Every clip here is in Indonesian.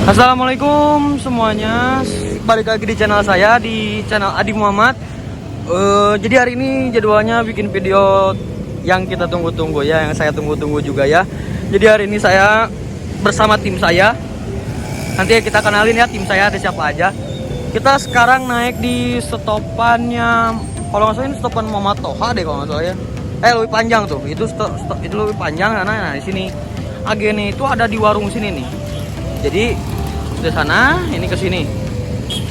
Assalamualaikum semuanya, balik lagi di channel saya, di channel Adi Muhammad. Jadi hari ini jadwalnya bikin video yang kita tunggu-tunggu ya, yang saya tunggu-tunggu juga ya. Jadi hari ini saya bersama tim saya. Nanti kita kenalin ya tim saya ada siapa aja. Kita sekarang naik di stopannya, kalau nggak salah ini stopan Muhammad Toha deh kalau nggak salah ya. Lebih panjang tuh, itu itu lebih panjang. Nah di sini agennya itu ada di warung sini nih. Jadi ke sana, ini ke sini.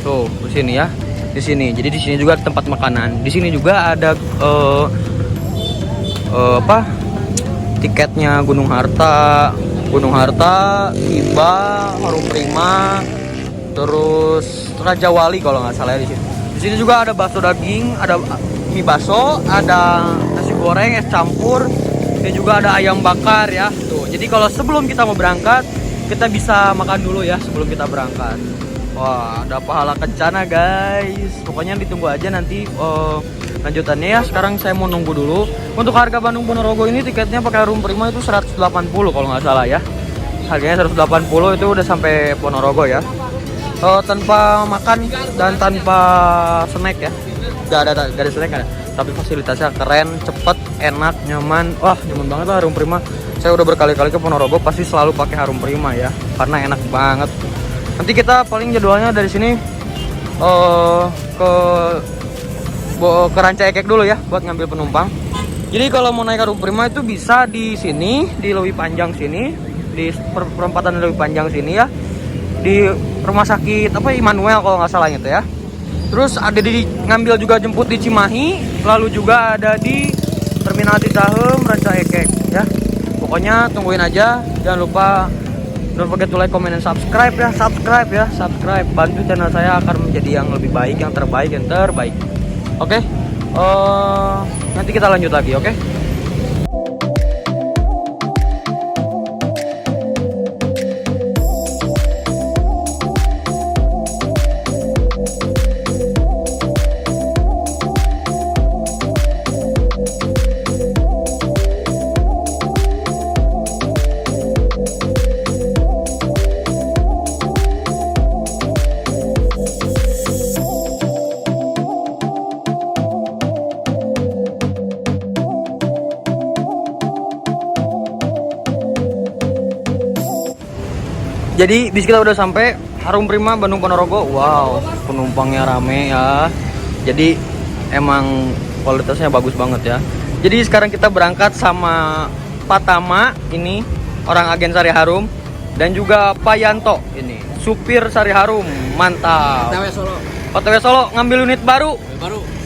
Tuh, ke sini ya. Di sini. Jadi di sini juga ada tempat makanan. Di sini juga ada tiketnya Gunung Harta, Iba, Harum Prima, terus Raja Wali kalau nggak salah ya di sini. Di sini juga ada bakso daging, ada mie bakso, ada nasi goreng, es campur, dan juga ada ayam bakar ya. Tuh. Jadi kalau sebelum kita mau berangkat, kita bisa makan dulu ya sebelum kita berangkat. Wah, ada pahala kencana guys. Pokoknya ditunggu aja nanti lanjutannya ya. Sekarang saya mau nunggu dulu. Untuk harga Bandung Ponorogo ini tiketnya pakai Harum Prima itu 180 kalau nggak salah ya. Harganya 180 itu udah sampai Ponorogo ya. Tanpa makan dan tanpa snack ya. Gak ada snack kan. Tapi fasilitasnya keren, cepet, enak, nyaman. Wah, nyaman banget lah Harum Prima. Saya udah berkali-kali ke Ponorogo, pasti selalu pakai Harum Prima ya, karena enak banget. Nanti kita paling jadwalnya dari sini ke Ranca Ekek dulu ya, buat ngambil penumpang. Jadi kalau mau naik Harum Prima itu bisa di sini, di Leuwi Panjang sini, di perempatan Leuwi Panjang sini ya, di rumah sakit Immanuel kalau nggak salah itu ya. Terus ada ngambil juga jemput di Cimahi, lalu juga ada di Terminal Cicahem, Ranca Ekek ya. Pokoknya tungguin aja, jangan lupa don't forget to like, comment, and subscribe ya, subscribe. Bantu channel saya akan menjadi yang lebih baik, yang terbaik. Oke, nanti kita lanjut lagi, oke? Jadi bis kita udah sampai Harum Prima Bandung Ponorogo. Wow, penumpangnya rame ya. Jadi emang kualitasnya bagus banget ya. Jadi sekarang kita berangkat sama Pak Tama, ini orang agen Sari Harum, dan juga Pak Yanto, ini supir Sari Harum. Mantap. OTW Solo ngambil unit baru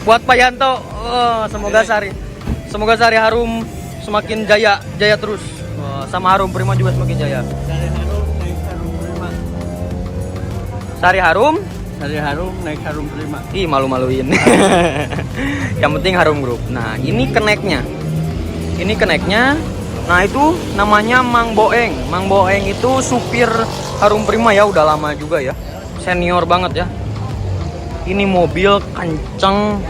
buat Pak Yanto. Semoga Sari Harum semakin jaya terus. Sama Harum Prima juga semakin jaya. Sari Harum naik Harum Prima. Ih, malu-maluin. Yang penting Harum Group. Nah, ini keneknya. Nah, itu namanya Mang Boeng. Mang Boeng itu supir Harum Prima ya, udah lama juga ya. Senior banget ya. Ini mobil kenceng.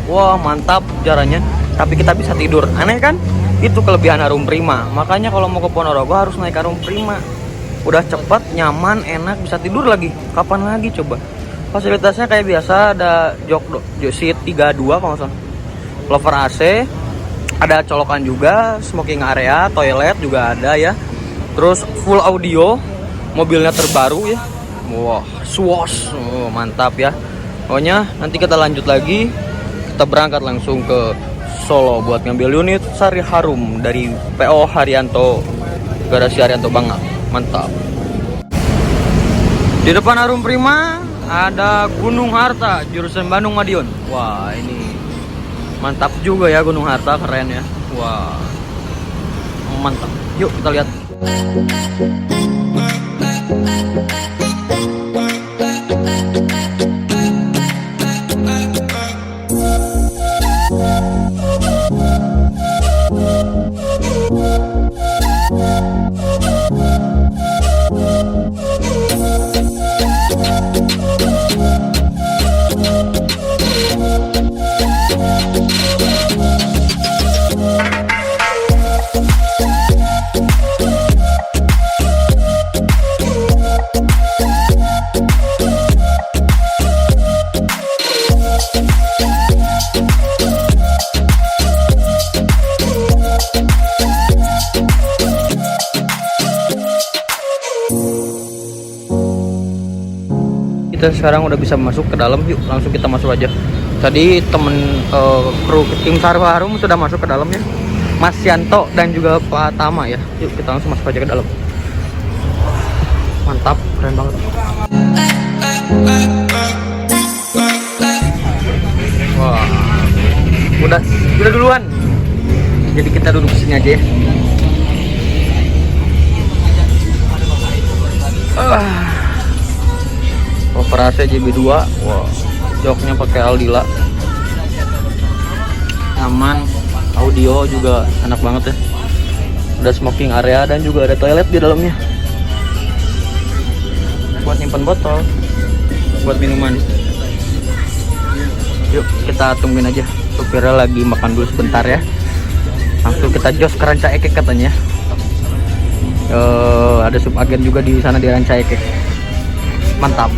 Wah, mantap jalannya. Tapi kita bisa tidur. Aneh kan? Itu kelebihan Harum Prima. Makanya kalau mau ke Ponorogo harus naik Harum Prima. Udah cepat, nyaman, enak, bisa tidur lagi. Kapan lagi coba? Fasilitasnya kayak biasa, ada jok seat 32 kalau nggak salah. Lover AC, ada colokan juga, smoking area, toilet juga ada ya. Terus full audio, mobilnya terbaru ya. Wah, swoosh, mantap ya. Pokoknya nanti kita lanjut lagi. Kita berangkat langsung ke Solo buat ngambil unit Sari Harum dari PO Haryanto, garasi Haryanto Bangka. Mantap. Di depan Harum Prima ada Gunung Harta jurusan Bandung Madiun. Wah, ini mantap juga ya Gunung Harta, keren ya. Wah, mantap. Yuk kita lihat. kita sekarang udah bisa masuk ke dalam. Yuk langsung kita masuk aja. Tadi temen kru tim SAR Harum sudah masuk ke dalam ya, Mas Yanto dan juga Pak Tama ya. Yuk kita langsung masuk aja ke dalam. Mantap, keren banget. Wah, udah duluan. Jadi kita duduk sini aja ya. Operasi JB2. Wah, joknya pakai Aldila. Aman, audio juga enak banget ya. Ada smoking area dan juga ada toilet di dalamnya. Buat nyimpan botol, buat minuman. Yuk kita tungguin aja. Supirnya lagi makan dulu sebentar ya. Langsung kita jos ke Ranca Ekek katanya. Ada sub agen juga di sana di Ranca Ekek. Mantap.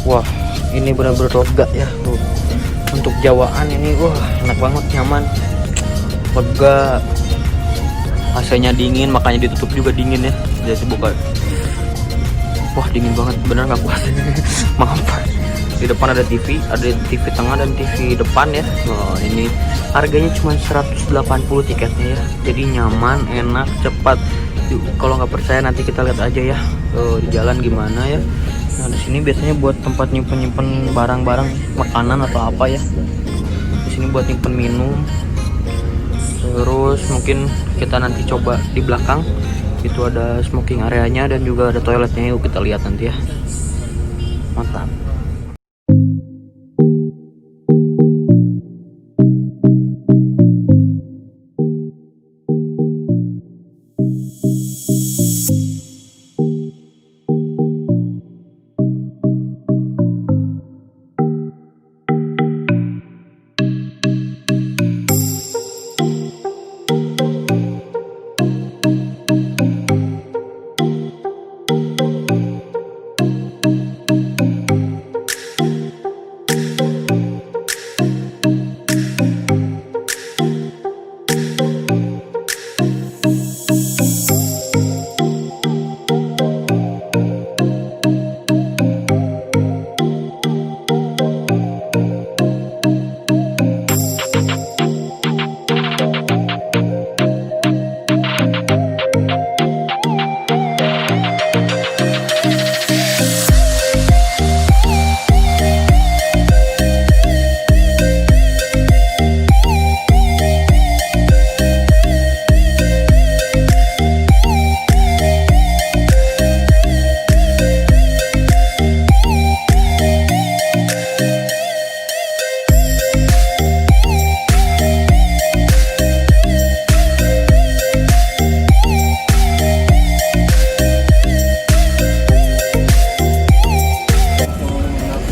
Wah, ini benar-benar lega ya tuh. Untuk Jawaan ini wah enak banget, nyaman, lega. AC-nya dingin, makanya ditutup juga dingin ya. Jadi buka. Wah dingin banget, bener nggak kuat. Maaf. Di depan ada TV tengah dan TV depan ya. Wah, ini harganya cuma 180 tiketnya ya. Jadi nyaman, enak, cepat. Yuk, kalau nggak percaya nanti kita lihat aja ya di jalan gimana ya. Nah di sini biasanya buat tempat nyimpen barang-barang makanan atau apa ya. Di sini buat nyimpen minum. Terus mungkin kita nanti coba di belakang itu ada smoking areanya dan juga ada toiletnya. Yuk kita lihat nanti ya. Mantap.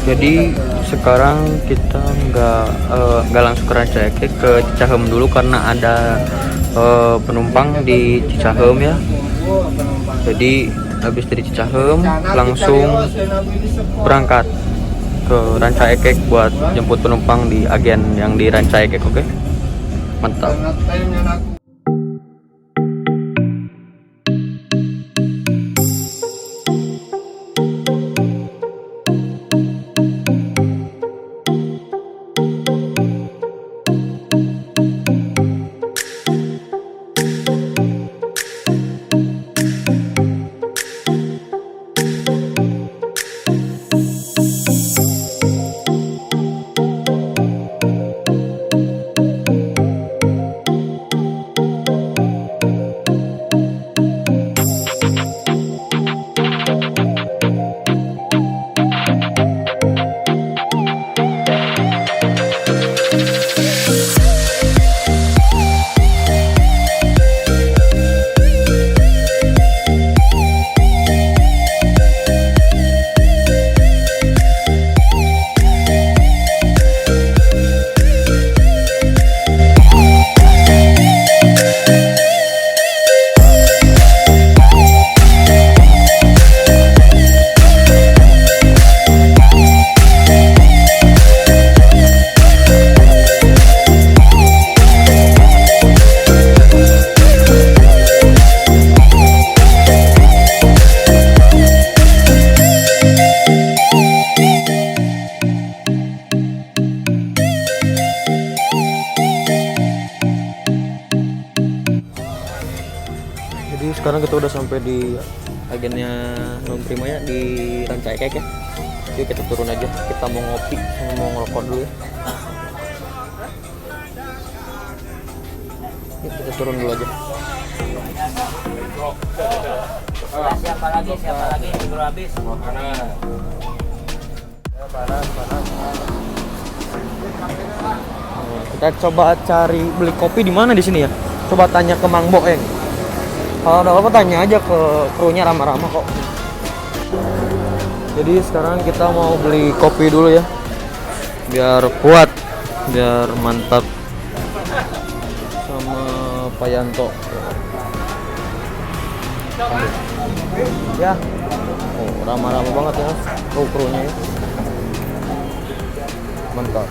Jadi sekarang kita nggak langsung ke Ranca Ekek, ke Cicahem dulu karena ada penumpang di Cicahem ya. Jadi habis dari Cicahem langsung berangkat ke Ranca Ekek buat jemput penumpang di agen yang di Ranca Ekek. Oke, mantap. sekarang kita udah sampai di agennya non prima ya, di Rancaikek ya. Yuk kita turun aja, kita mau ngopi sama mau ngerokok dulu ya. Yuk kita turun dulu aja. Siapa lagi libur habis Makanan. Kita coba cari beli kopi di mana di sini ya. Coba tanya ke Mang Boeng. Kalau ada apa tanya aja ke krunya, ramah-ramah kok. Jadi sekarang kita mau beli kopi dulu ya, biar kuat, biar mantap. Sama Pak Yanto. Ya, oh ramah-ramah banget ya, krunya ya, mantap.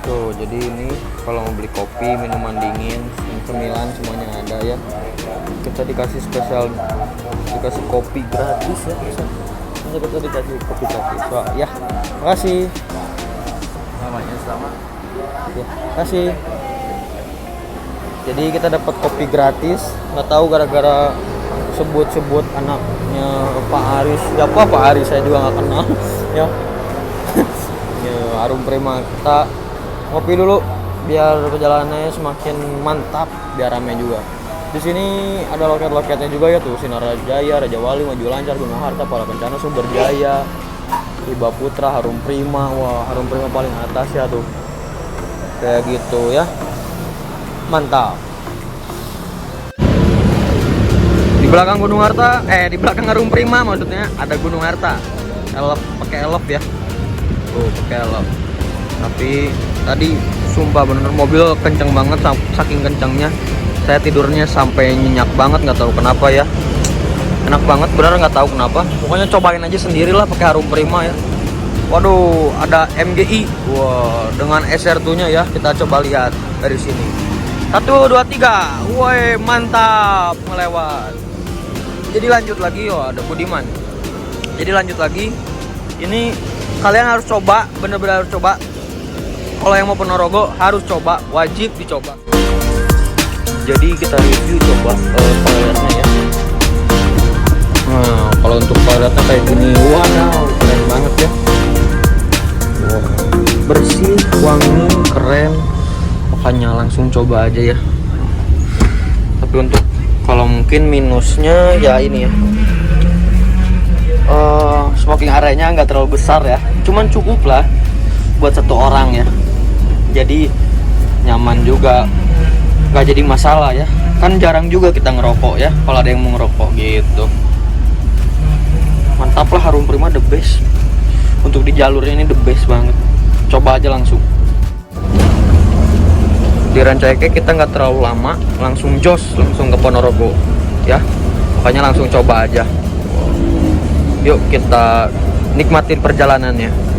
Tuh, jadi ini kalau mau beli kopi, minuman dingin, cemilan semuanya ada ya. Kita dikasih spesial, dikasih kopi gratis ya. Kita dikasih kopi gratis. Wah, ya, makasih. Namanya sama. Ya, makasih. Jadi kita dapat kopi gratis. Nggak tahu gara-gara sebut-sebut anaknya Pak Aris. Siapa Pak Aris? Saya juga nggak kenal. Ya. Ya, Harum Prima. Kita ngopi dulu biar perjalanannya semakin mantap, biar rame juga. Di sini ada loket-loketnya juga ya tuh, Sinar Jaya, Raja Wali, Maju Lancar, Gunung Harta, Pala Kencana, Sumber Jaya, Riba Putra, Harum Prima. Wah, Harum Prima paling atas ya tuh. Kayak gitu ya. Mantap. Di belakang Gunung Harta, di belakang Harum Prima maksudnya ada Gunung Harta. Elop, pakai elop ya. Tuh, pakai elop. Tapi tadi sumpah bener mobil kenceng banget, saking kencengnya saya tidurnya sampai nyenyak banget, nggak tahu kenapa ya. Enak banget bener, nggak tahu kenapa. Pokoknya cobain aja sendirilah pakai Harum Prima ya. Waduh, ada MGI. Wah, dengan SR2-nya ya. Kita coba lihat dari sini. 1, 2, 3. Woi, mantap, melewat. Jadi lanjut lagi, ada Budiman. Jadi lanjut lagi. Ini kalian harus coba, bener-bener harus coba. Kalau yang mau Ponorogo harus coba, wajib dicoba. Jadi kita review coba toiletnya ya. Nah, kalau untuk toiletnya kayak gini, wow, keren banget ya. Wow, bersih, wangi, keren. Makanya langsung coba aja ya. Tapi untuk kalau mungkin minusnya ya ini ya. Smoking area-nya nggak terlalu besar ya. Cuman cukup lah buat satu orang ya. Jadi nyaman juga, nggak jadi masalah ya. Kan jarang juga kita ngerokok ya, kalau ada yang mau ngerokok gitu. Mantap lah, Harum Prima the best. Untuk di jalurnya ini the best banget. Coba aja langsung. Di Rancaikek kita nggak terlalu lama, langsung jos, langsung ke Ponorogo ya. Makanya langsung coba aja. Yuk kita nikmatin perjalanannya.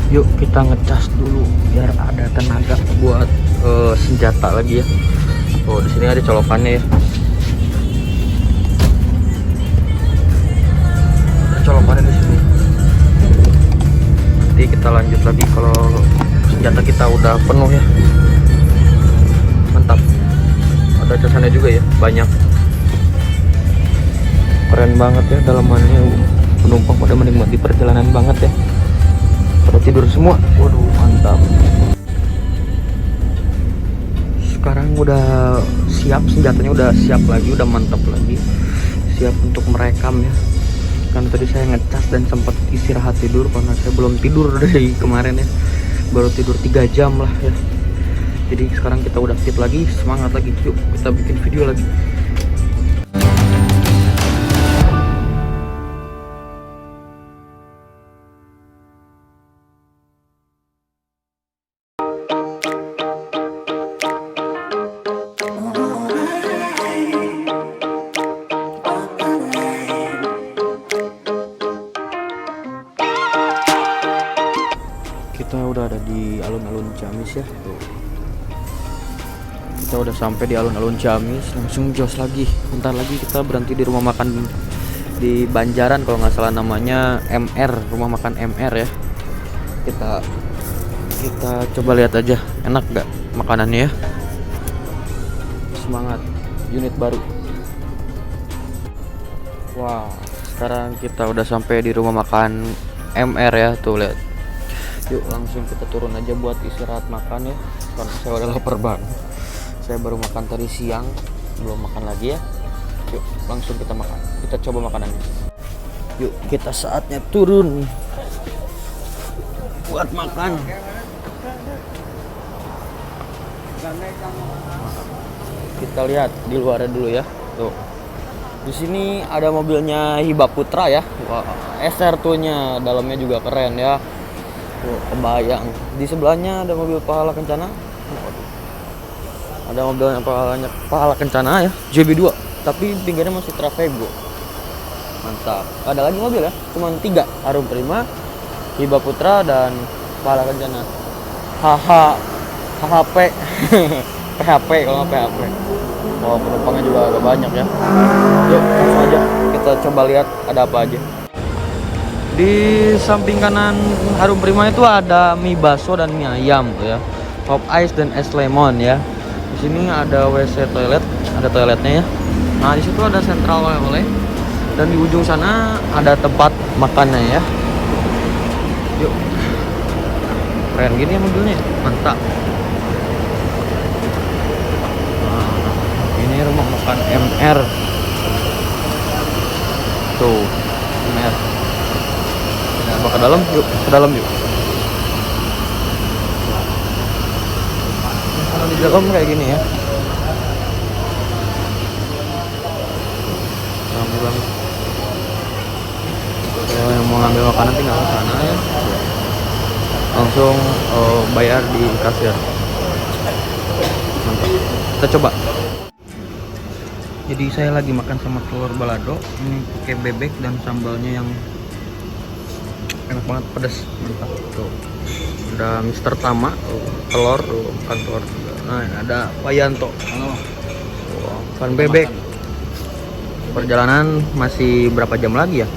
Yuk kita ngecas dulu biar ada tenaga buat senjata lagi ya. Oh, di sini ada colokannya ya. Ada colokannya di sini. Nanti kita lanjut lagi kalau senjata kita udah penuh ya. Mantap. Ada casannya juga ya, banyak. Keren banget ya dalamannya. Penumpang pada menikmati perjalanan banget ya. Pada tidur semua. Waduh, mantap. sekarang udah siap, senjatanya udah siap lagi, udah mantap lagi, siap untuk merekam ya. Karena tadi saya ngecas dan sempat istirahat tidur karena saya belum tidur dari kemarin ya, baru tidur 3 jam lah ya. Jadi sekarang kita udah fit lagi, semangat lagi, yuk kita bikin video lagi. Kita udah ada di alun-alun Ciamis ya. Tuh. Kita udah sampai di alun-alun Ciamis, langsung jos lagi. Bentar lagi kita berhenti di rumah makan di Banjaran kalau nggak salah namanya MR, rumah makan MR ya. Kita coba lihat aja, enak nggak makanannya ya. Semangat, unit baru. Wow, sekarang kita udah sampai di rumah makan MR ya, tuh lihat. Yuk langsung kita turun aja buat istirahat makan ya, karena saya udah lapar banget. Saya baru makan tadi siang, belum makan lagi ya. Yuk langsung kita makan, kita coba makanannya. Yuk kita saatnya turun buat makan. Kita lihat di luarnya dulu ya. Tuh. Di sini ada mobilnya Hiba Putra ya. Wah, SR2-nya dalamnya juga keren ya. Tuh, kebayang. Di sebelahnya ada mobil Pahala Kencana. Ada mobilnya Pahala Kencana ya, JB2. Tapi pinggirnya masih Travego. Mantap. Ada lagi mobil ya, cuma 3. Harum Prima, Hiba Putra dan Pahala Kencana. HHP. PHP kalau nggak PHP. Oh, penumpangnya juga agak banyak ya. Yuk, langsung aja kita coba lihat ada apa aja. Di samping kanan Harum Prima itu ada mie bakso dan mie ayam tuh ya. Pop ice dan es lemon ya. Di sini ada WC toilet, ada toiletnya ya. Nah, di situ ada sentral oleh-oleh. Dan di ujung sana ada tempat makannya ya. Yuk. Keren gini ya mobilnya. Mantap. Nah, ini rumah makan MR. Tuh, MR. Nah, ke dalam yuk, ke dalam yuk. Kalau di dalam kayak gini ya. Ramai banget. Kalau yang mau ngambil makanan tinggal ke sana ya. Langsung bayar di kasir. Mantap. Kita coba. Jadi saya lagi makan sama telur balado. Ini pakai bebek dan sambalnya yang enak banget, pedas, mantap. Tuh ada Mister Tama, telur, makan telur juga. Nah ada Pak Yanto, makan bebek. Perjalanan masih berapa jam lagi ya?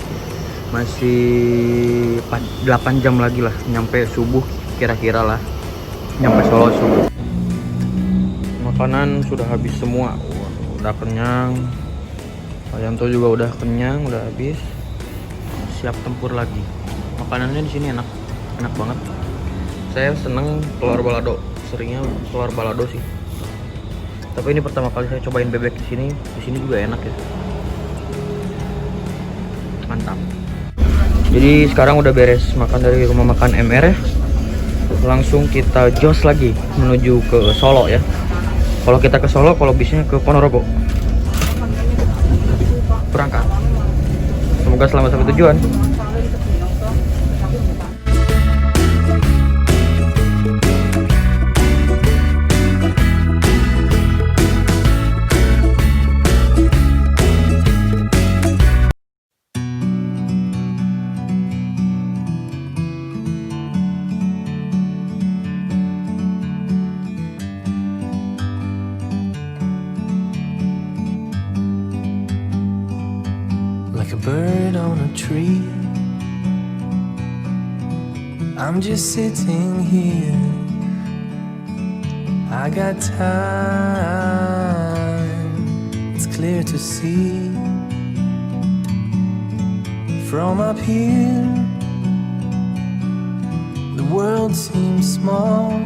Masih 8 jam lagi lah, nyampe subuh kira-kira lah, nyampe Solo subuh. Makanan sudah habis semua. Udah kenyang. Pak Yanto juga udah kenyang, udah habis. Siap tempur lagi. Makanannya di sini enak banget. Saya seneng telur balado, seringnya telur balado sih. Tapi ini pertama kali saya cobain bebek di sini. Di sini juga enak ya. Mantap. Jadi sekarang udah beres makan dari rumah makan MR ya. Langsung kita jos lagi menuju ke Solo ya. Kalau kita ke Solo, kalau bisnya ke Ponorogo. Berangkat. Semoga selamat sampai tujuan. Like a bird on a tree, I'm just sitting here. I got time, it's clear to see. From up here, the world seems small.